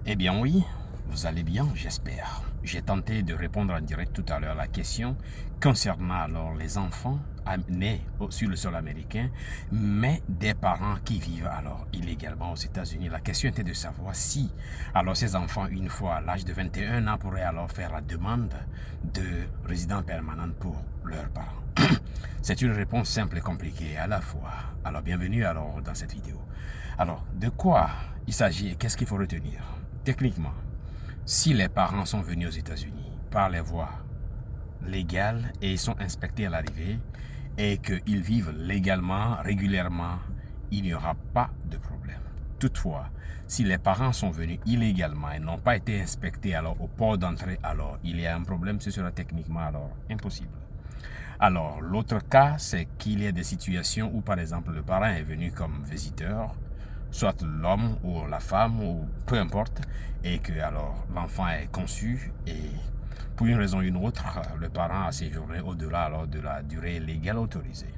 Eh bien oui, vous allez bien, j'espère. J'ai tenté de répondre en direct tout à l'heure à la question concernant alors les enfants nés sur le sol américain, mais des parents qui vivent alors illégalement aux États-Unis. La question était de savoir si alors ces enfants, une fois à l'âge de 21 ans, pourraient alors faire la demande de résidence permanente pour leurs parents. C'est une réponse simple et compliquée à la fois. Alors bienvenue alors dans cette vidéo. Alors, de quoi il s'agit et qu'est-ce qu'il faut retenir? Techniquement, si les parents sont venus aux États-Unis par les voies légales et ils sont inspectés à l'arrivée et qu'ils vivent légalement, régulièrement, il n'y aura pas de problème. Toutefois, si les parents sont venus illégalement et n'ont pas été inspectés alors au port d'entrée, alors il y a un problème, ce sera techniquement alors impossible. Alors, l'autre cas, c'est qu'il y a des situations où, par exemple, le parent est venu comme visiteur, soit l'homme ou la femme, ou peu importe, et que alors l'enfant est conçu et pour une raison ou une autre, le parent a séjourné au-delà alors de la durée légale autorisée.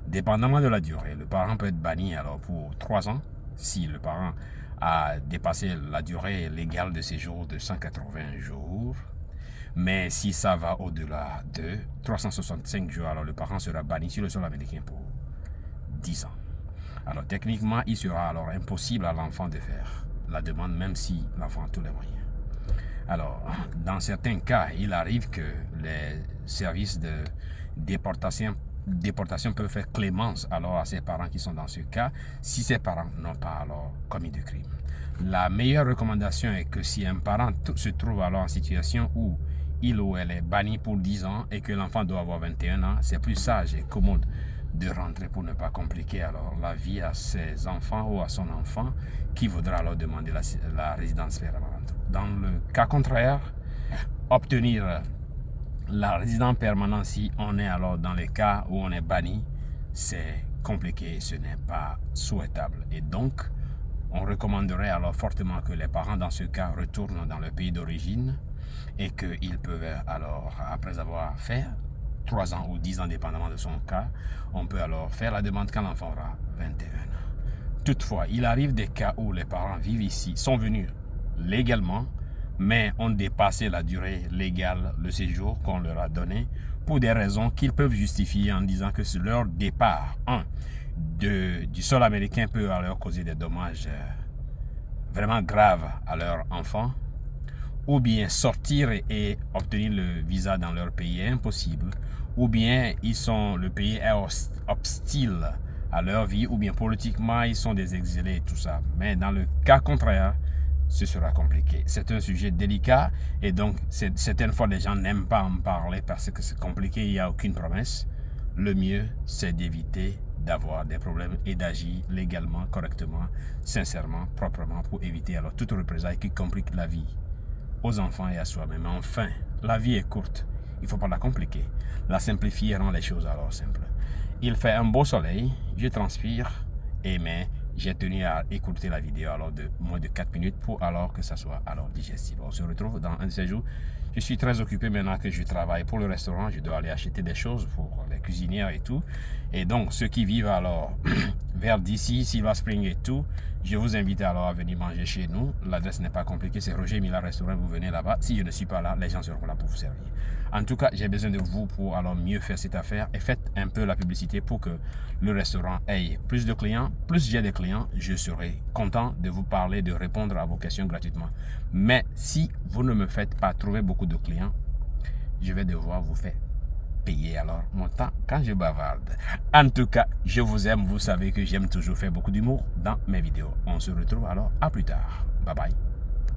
Dépendamment de la durée, le parent peut être banni alors pour 3 ans si le parent a dépassé la durée légale de séjour de 180 jours. Mais si ça va au-delà de 365 jours, alors le parent sera banni sur le sol américain pour 10 ans. Alors techniquement, il sera alors impossible à l'enfant de faire la demande, même si l'enfant a tous les moyens. Alors, dans certains cas, il arrive que les services de déportation peuvent faire clémence alors à ces parents qui sont dans ce cas, si ces parents n'ont pas alors commis de crime. La meilleure recommandation est que si un parent se trouve alors en situation où il ou elle est banni pour 10 ans et que l'enfant doit avoir 21 ans, c'est plus sage et commode de rentrer pour ne pas compliquer alors la vie à ses enfants ou à son enfant qui voudra alors demander la résidence permanente. Dans le cas contraire, obtenir la résidence permanente si on est alors dans les cas où on est banni, c'est compliqué et ce n'est pas souhaitable. Et donc, on recommanderait alors fortement que les parents dans ce cas retournent dans leur pays d'origine et qu'ils peuvent alors, après avoir fait 3 ans ou 10 ans, dépendamment de son cas, on peut alors faire la demande quand l'enfant aura 21 ans. Toutefois, il arrive des cas où les parents vivent ici, sont venus légalement, mais ont dépassé la durée légale, le séjour qu'on leur a donné, pour des raisons qu'ils peuvent justifier en disant que leur départ, du sol américain peut leur causer des dommages vraiment graves à leur enfant, ou bien sortir et obtenir le visa dans leur pays est impossible, ou bien le pays est hostile à leur vie, ou bien politiquement ils sont des exilés et tout ça. Mais dans le cas contraire, ce sera compliqué. C'est un sujet délicat et donc certaines fois les gens n'aiment pas en parler parce que c'est compliqué, il n'y a aucune promesse. Le mieux, c'est d'éviter d'avoir des problèmes et d'agir légalement, correctement, sincèrement, proprement pour éviter alors toute représailles qui complique la vie aux enfants et à soi-même. Enfin, la vie est courte, il ne faut pas la compliquer. La simplifier rend les choses alors simples. Il fait un beau soleil, je transpire, mais j'ai tenu à écouter la vidéo alors de moins de 4 minutes pour alors que ça soit alors digestible. On se retrouve dans un de ces jours. Je suis très occupé maintenant que je travaille pour le restaurant. Je dois aller acheter des choses pour les cuisinières et tout. Et donc, ceux qui vivent alors vers d'ici, Silver Spring et tout, je vous invite alors à venir manger chez nous. L'adresse n'est pas compliquée, c'est Roger Mila Restaurant. Vous venez là-bas. Si je ne suis pas là, les gens seront là pour vous servir. En tout cas, j'ai besoin de vous pour alors mieux faire cette affaire et faites un peu la publicité pour que le restaurant ait plus de clients. Plus j'ai des clients, je serai content de vous parler, de répondre à vos questions gratuitement. Mais si vous ne me faites pas trouver beaucoup de clients, je vais devoir vous faire payer alors mon temps quand je bavarde. En tout cas, je vous aime. Vous savez que j'aime toujours faire beaucoup d'humour dans mes vidéos. On se retrouve alors à plus tard. Bye bye.